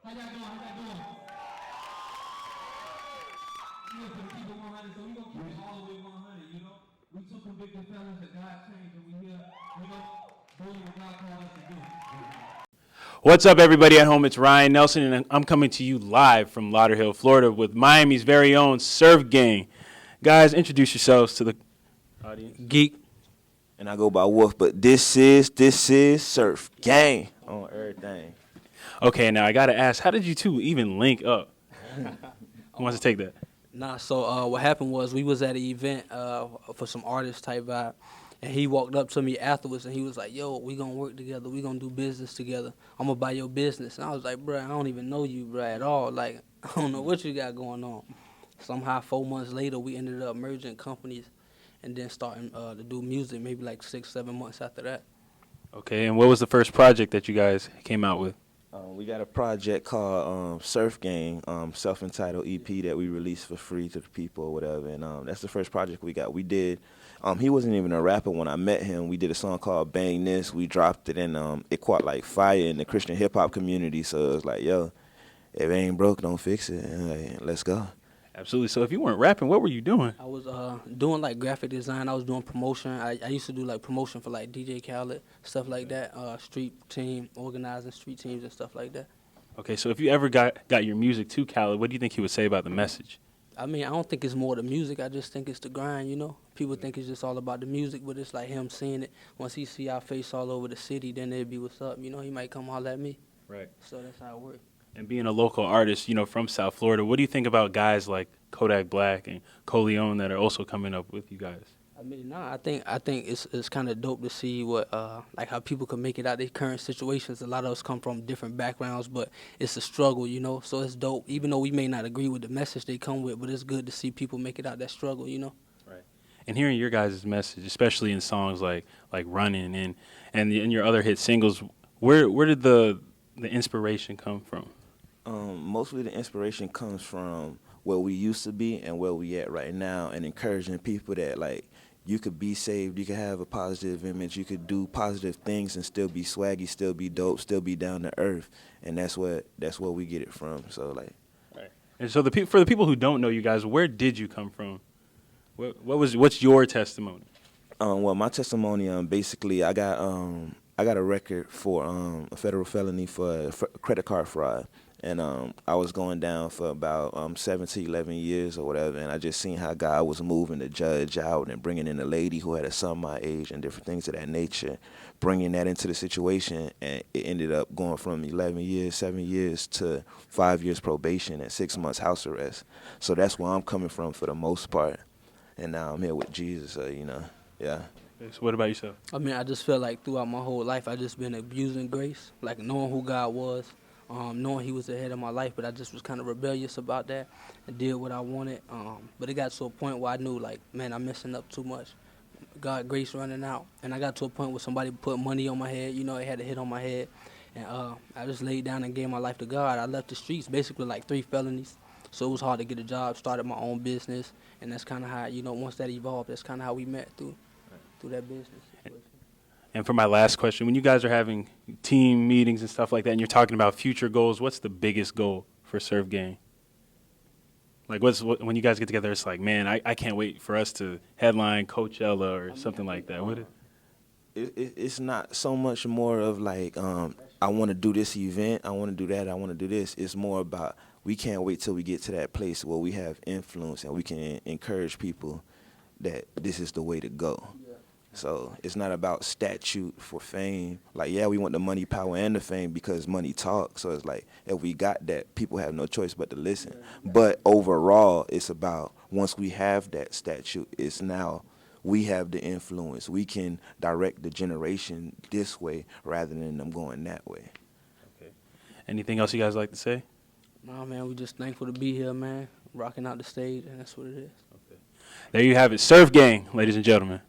How y'all doing? How y'all doing? You know, for the people 100, so we gonna keep it all the way 100, you know? We two convicted fellas that God changed, and we here, you know, doing what God called us to do. What's up, everybody at home? It's Ryan Nelson, and I'm coming to you live from Lauderhill, Florida, with Miami's very own Surf Gang. Guys, introduce yourselves to the audience. Geek. And I go by Wolf, but this is Surf Gang on everything. Okay, now I gotta ask, how did you two even link up? Who wants to take that? Nah, so what happened was we was at an event for some artist type vibe, and he walked up to me afterwards, and he was like, yo, we gonna work together, we gonna do business together, I'm gonna buy your business. And I was like, bruh, I don't even know you, bruh, at all. Like, I don't know what you got going on. Somehow 4 months later, we ended up merging companies and then starting to do music maybe like 6-7 months after that. Okay, and what was the first project that you guys came out with? We got a project called Surf Gang, self-entitled EP that we released for free to the people or whatever, and that's the first project we got. We did, he wasn't even a rapper when I met him. We did a song called Bang This. We dropped it, and it caught like fire in the Christian hip-hop community, so it was like, yo, if it ain't broke, don't fix it, and like, let's go. Absolutely. So if you weren't rapping, what were you doing? I was doing like graphic design. I was doing promotion. I used to do like promotion for like DJ Khaled, stuff like that. Street team, organizing street teams and stuff like that. Okay, so if you ever got your music to Khaled, what do you think he would say about the message? I mean, I don't think it's more the music. I just think it's the grind, you know? People think it's just all about the music, but it's like him seeing it. Once he see our face all over the city, then it'd be what's up. You know, he might come holler at me. Right. So that's how it works. And being a local artist, you know, from South Florida, what do you think about guys like Kodak Black and Coleon that are also coming up with you guys? I mean, I think it's kind of dope to see what like how people can make it out of their current situations. A lot of us come from different backgrounds, but it's a struggle, you know. So it's dope, even though we may not agree with the message they come with, but it's good to see people make it out that struggle, you know. Right. And hearing your guys' message, especially in songs like "Running" and your other hit singles, where did the inspiration come from? Mostly the inspiration comes from where we used to be and where we at right now, and encouraging people that like you could be saved, you could have a positive image, you could do positive things and still be swaggy, still be dope, still be down to earth, and that's where we get it from. So like, right. And so for the people who don't know you guys, where did you come from? What's your testimony? Well, my testimony, basically, I got a record for a federal felony for credit card fraud. And I was going down for about 7 to 11 years or whatever, and I just seen how God was moving the judge out and bringing in a lady who had a son my age and different things of that nature, bringing that into the situation, and it ended up going from 11 years, 7 years to 5 years probation and 6 months house arrest. So that's where I'm coming from for the most part, and now I'm here with Jesus, so, you know, yeah. So what about yourself? I mean, I just feel like throughout my whole life, I just been abusing grace, like knowing who God was. Knowing he was the head of my life, but I just was kind of rebellious about that and did what I wanted. But it got to a point where I knew, like, man, I'm messing up too much. God, grace running out. And I got to a point where somebody put money on my head. You know, it had a hit on my head. And I just laid down and gave my life to God. I left the streets, basically like 3 felonies. So it was hard to get a job, started my own business. And that's kind of how, you know, once that evolved, that's kind of how we met through that business situation. And for my last question, when you guys are having team meetings and stuff like that, and you're talking about future goals, what's the biggest goal for Surf Gang? Like, when you guys get together, it's like, man, I can't wait for us to headline Coachella or something like that. What? It's not so much more of like, I want to do this event, I want to do that, I want to do this. It's more about we can't wait till we get to that place where we have influence and we can encourage people that this is the way to go. So it's not about statute for fame. Like, yeah, we want the money, power, and the fame because money talks. So it's like, if we got that, people have no choice but to listen. But overall, it's about once we have that statute, it's now we have the influence. We can direct the generation this way rather than them going that way. Okay. Anything else you guys like to say? Nah, man, we just thankful to be here, man. Rocking out the stage, and that's what it is. There you have it. Surf Gang, ladies and gentlemen.